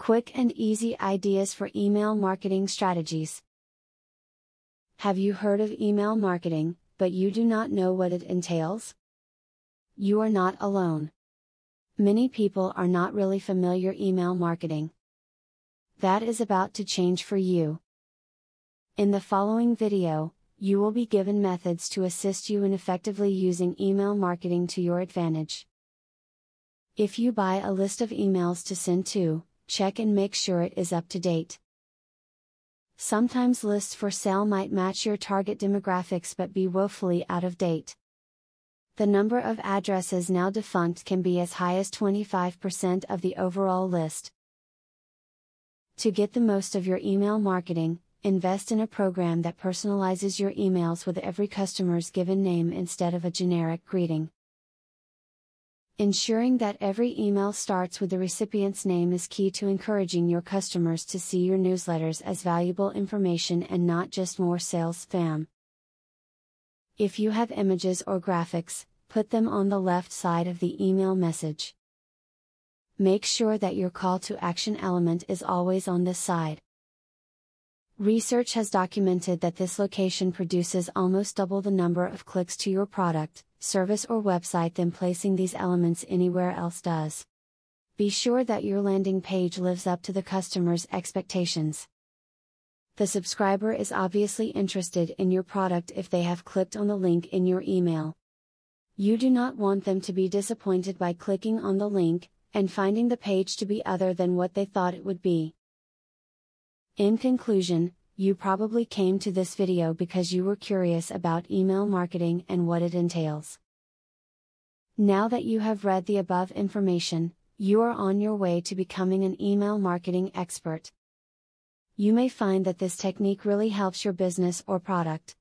Quick and easy ideas for email marketing strategies. Have you heard of email marketing, but you do not know what it entails? You are not alone. Many people are not really familiar email marketing. That is about to change for you. In the following video, you will be given methods to assist you in effectively using email marketing to your advantage. If you buy a list of emails to send to, check and make sure it is up to date. Sometimes lists for sale might match your target demographics but be woefully out of date. The number of addresses now defunct can be as high as 25% of the overall list. To get the most of your email marketing, invest in a program that personalizes your emails with every customer's given name instead of a generic greeting. Ensuring that every email starts with the recipient's name is key to encouraging your customers to see your newsletters as valuable information and not just more sales spam. If you have images or graphics, put them on the left side of the email message. Make sure that your call to action element is always on this side. Research has documented that this location produces almost double the number of clicks to your product, service or website than placing these elements anywhere else does. Be sure that your landing page lives up to the customer's expectations. The subscriber is obviously interested in your product if they have clicked on the link in your email. You do not want them to be disappointed by clicking on the link, and finding the page to be other than what they thought it would be. In conclusion, you probably came to this video because you were curious about email marketing and what it entails. Now that you have read the above information, you are on your way to becoming an email marketing expert. You may find that this technique really helps your business or product.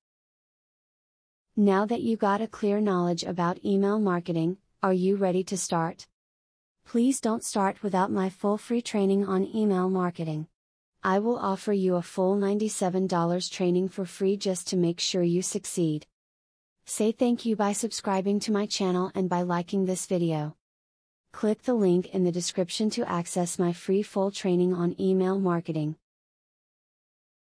Now that you got a clear knowledge about email marketing, are you ready to start? Please don't start without my full free training on email marketing. I will offer you a full $97 training for free just to make sure you succeed. Say thank you by subscribing to my channel and by liking this video. Click the link in the description to access my free full training on email marketing.